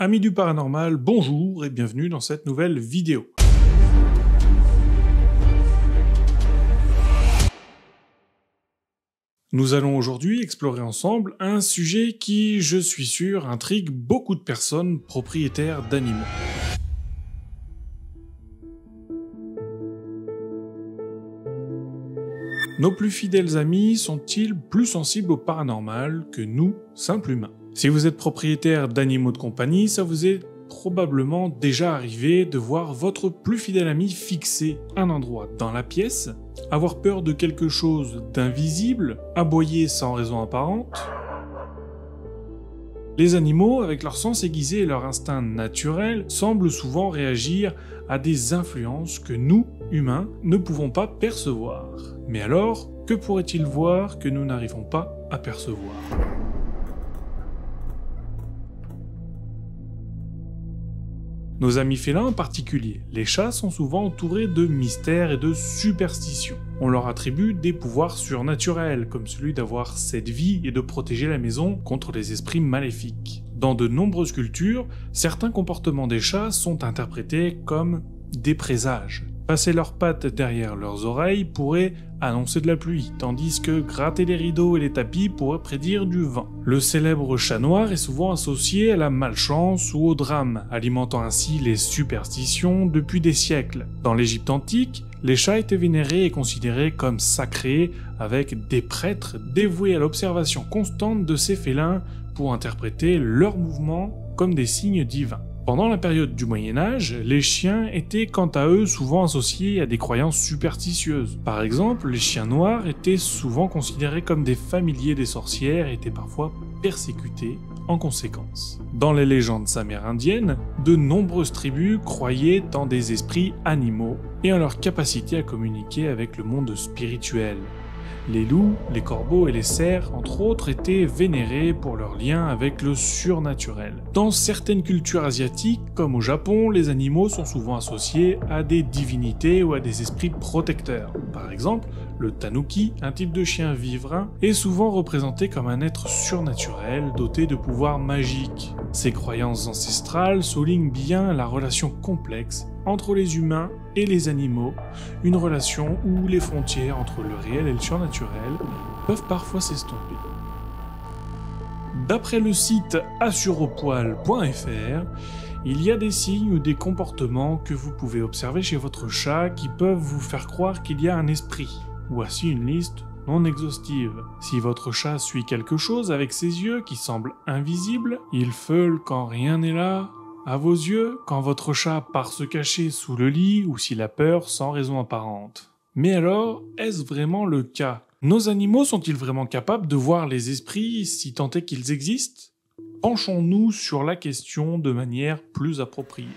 Amis du paranormal, bonjour et bienvenue dans cette nouvelle vidéo. Nous allons aujourd'hui explorer ensemble un sujet qui, je suis sûr, intrigue beaucoup de personnes propriétaires d'animaux. Nos plus fidèles amis sont-ils plus sensibles au paranormal que nous, simples humains? Si vous êtes propriétaire d'animaux de compagnie, ça vous est probablement déjà arrivé de voir votre plus fidèle ami fixer un endroit dans la pièce, avoir peur de quelque chose d'invisible, aboyer sans raison apparente. Les animaux, avec leur sens aiguisé et leur instinct naturel, semblent souvent réagir à des influences que nous, humains, ne pouvons pas percevoir. Mais alors, que pourrait-il voir que nous n'arrivons pas à percevoir ? Nos amis félins en particulier, les chats sont souvent entourés de mystères et de superstitions. On leur attribue des pouvoirs surnaturels, comme celui d'avoir 7 vies et de protéger la maison contre les esprits maléfiques. Dans de nombreuses cultures, certains comportements des chats sont interprétés comme des présages. Passer leurs pattes derrière leurs oreilles pourrait annoncer de la pluie, tandis que gratter les rideaux et les tapis pourrait prédire du vent. Le célèbre chat noir est souvent associé à la malchance ou au drame, alimentant ainsi les superstitions depuis des siècles. Dans l'Égypte antique, les chats étaient vénérés et considérés comme sacrés, avec des prêtres dévoués à l'observation constante de ces félins pour interpréter leurs mouvements comme des signes divins. Pendant la période du Moyen-Âge, les chiens étaient quant à eux souvent associés à des croyances superstitieuses. Par exemple, les chiens noirs étaient souvent considérés comme des familiers des sorcières et étaient parfois persécutés en conséquence. Dans les légendes amérindiennes, de nombreuses tribus croyaient en des esprits animaux et en leur capacité à communiquer avec le monde spirituel. Les loups, les corbeaux et les cerfs, entre autres, étaient vénérés pour leur lien avec le surnaturel. Dans certaines cultures asiatiques, comme au Japon, les animaux sont souvent associés à des divinités ou à des esprits protecteurs. Par exemple, le tanuki, un type de chien vivrain, est souvent représenté comme un être surnaturel doté de pouvoirs magiques. Ces croyances ancestrales soulignent bien la relation complexe entre les humains et les animaux, une relation où les frontières entre le réel et le surnaturel peuvent parfois s'estomper. D'après le site assuropoil.fr, il y a des signes ou des comportements que vous pouvez observer chez votre chat qui peuvent vous faire croire qu'il y a un esprit. Voici une liste non exhaustive. Si votre chat suit quelque chose avec ses yeux qui semblent invisibles, il feule quand rien n'est là. À vos yeux, quand votre chat part se cacher sous le lit ou s'il a peur sans raison apparente. Mais alors, est-ce vraiment le cas? Nos animaux sont-ils vraiment capables de voir les esprits si tant est qu'ils existent? Penchons-nous sur la question de manière plus appropriée.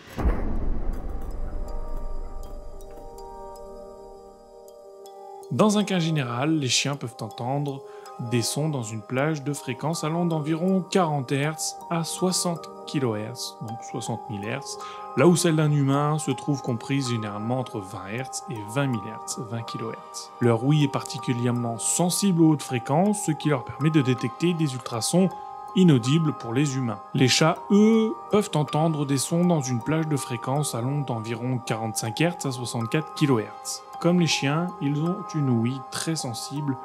Dans un cas général, les chiens peuvent entendre des sons dans une plage de fréquence allant d'environ 40 Hz à 60 kHz, donc 60 000 Hz, là où celle d'un humain se trouve comprise généralement entre 20 Hz et 20 000 Hz, 20 kHz. Leur ouïe est particulièrement sensible aux hautes fréquences, ce qui leur permet de détecter des ultrasons inaudibles pour les humains. Les chats, eux, peuvent entendre des sons dans une plage de fréquence allant d'environ 45 Hz à 64 kHz. Comme les chiens, ils ont une ouïe très sensible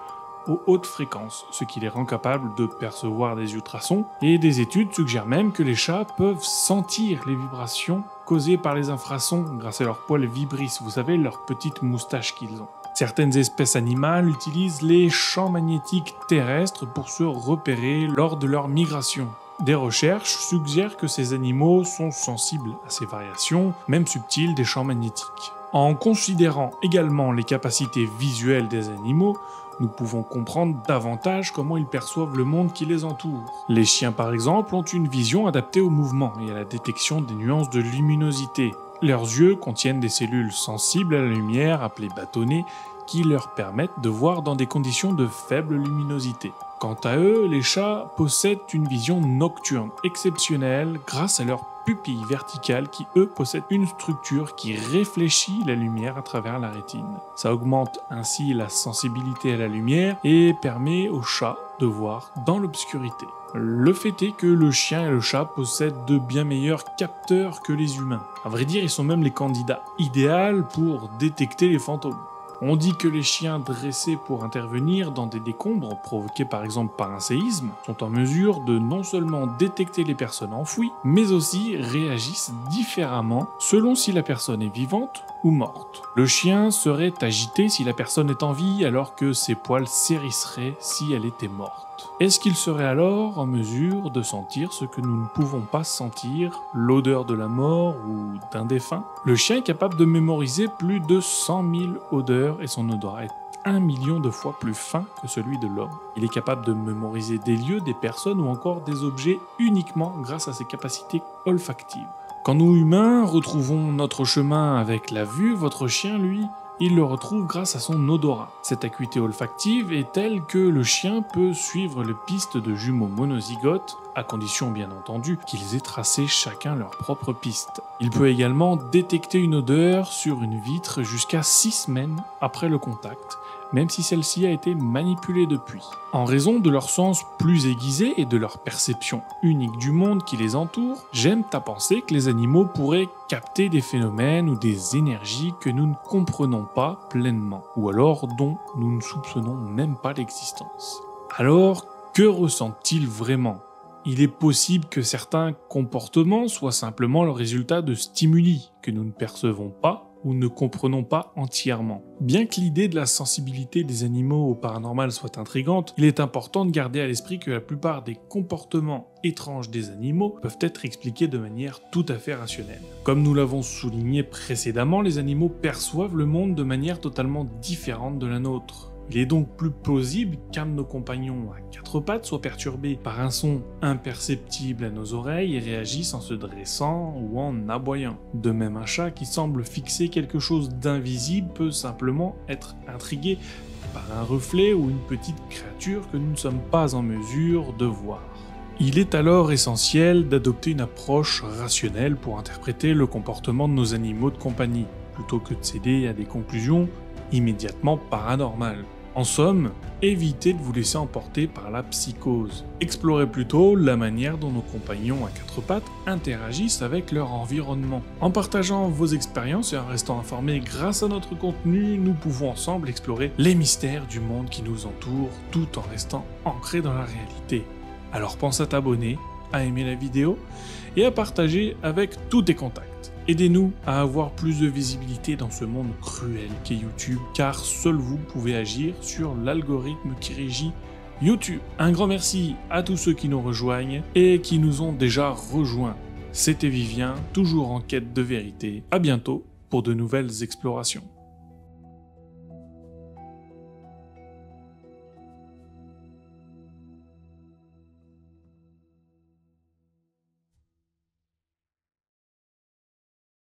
aux hautes fréquences, ce qui les rend capables de percevoir des ultrasons, et des études suggèrent même que les chats peuvent sentir les vibrations causées par les infrasons grâce à leurs poils vibrisses, vous savez, leurs petites moustaches qu'ils ont. Certaines espèces animales utilisent les champs magnétiques terrestres pour se repérer lors de leur migration. Des recherches suggèrent que ces animaux sont sensibles à ces variations, même subtiles, des champs magnétiques. En considérant également les capacités visuelles des animaux, nous pouvons comprendre davantage comment ils perçoivent le monde qui les entoure. Les chiens par exemple ont une vision adaptée au mouvement et à la détection des nuances de luminosité. Leurs yeux contiennent des cellules sensibles à la lumière appelées bâtonnets qui leur permettent de voir dans des conditions de faible luminosité. Quant à eux, les chats possèdent une vision nocturne exceptionnelle grâce à leur pupilles verticales qui, eux, possèdent une structure qui réfléchit la lumière à travers la rétine. Ça augmente ainsi la sensibilité à la lumière et permet au chat de voir dans l'obscurité. Le fait est que le chien et le chat possèdent de bien meilleurs capteurs que les humains. À vrai dire, ils sont même les candidats idéaux pour détecter les fantômes. On dit que les chiens dressés pour intervenir dans des décombres provoqués par exemple par un séisme sont en mesure de non seulement détecter les personnes enfouies, mais aussi réagissent différemment selon si la personne est vivante ou morte. Le chien serait agité si la personne est en vie alors que ses poils s'hérisseraient si elle était morte. Est-ce qu'il serait alors en mesure de sentir ce que nous ne pouvons pas sentir, l'odeur de la mort ou d'un défunt? Le chien est capable de mémoriser plus de 100 000 odeurs et son odorat est 1 million de fois plus fin que celui de l'homme. Il est capable de mémoriser des lieux, des personnes ou encore des objets uniquement grâce à ses capacités olfactives. Quand nous humains retrouvons notre chemin avec la vue, votre chien, lui, il le retrouve grâce à son odorat. Cette acuité olfactive est telle que le chien peut suivre les pistes de jumeaux monozygotes, à condition bien entendu qu'ils aient tracé chacun leur propre piste. Il peut également détecter une odeur sur une vitre jusqu'à 6 semaines après le contact, même si celle-ci a été manipulée depuis. En raison de leur sens plus aiguisé et de leur perception unique du monde qui les entoure, j'aime à penser que les animaux pourraient capter des phénomènes ou des énergies que nous ne comprenons pas pleinement, ou alors dont nous ne soupçonnons même pas l'existence. Alors, que ressentent-ils vraiment ? Il est possible que certains comportements soient simplement le résultat de stimuli que nous ne percevons pas ou ne comprenons pas entièrement. Bien que l'idée de la sensibilité des animaux au paranormal soit intrigante, il est important de garder à l'esprit que la plupart des comportements étranges des animaux peuvent être expliqués de manière tout à fait rationnelle. Comme nous l'avons souligné précédemment, les animaux perçoivent le monde de manière totalement différente de la nôtre. Il est donc plus plausible qu'un de nos compagnons à 4 pattes soit perturbé par un son imperceptible à nos oreilles et réagisse en se dressant ou en aboyant. De même, un chat qui semble fixer quelque chose d'invisible peut simplement être intrigué par un reflet ou une petite créature que nous ne sommes pas en mesure de voir. Il est alors essentiel d'adopter une approche rationnelle pour interpréter le comportement de nos animaux de compagnie, plutôt que de céder à des conclusions immédiatement paranormales. En somme, évitez de vous laisser emporter par la psychose. Explorez plutôt la manière dont nos compagnons à 4 pattes interagissent avec leur environnement. En partageant vos expériences et en restant informés grâce à notre contenu, nous pouvons ensemble explorer les mystères du monde qui nous entoure tout en restant ancrés dans la réalité. Alors pense à t'abonner, à aimer la vidéo et à partager avec tous tes contacts. Aidez-nous à avoir plus de visibilité dans ce monde cruel qu'est YouTube, car seul vous pouvez agir sur l'algorithme qui régit YouTube. Un grand merci à tous ceux qui nous rejoignent et qui nous ont déjà rejoints. C'était Vivien, toujours en quête de vérité. À bientôt pour de nouvelles explorations.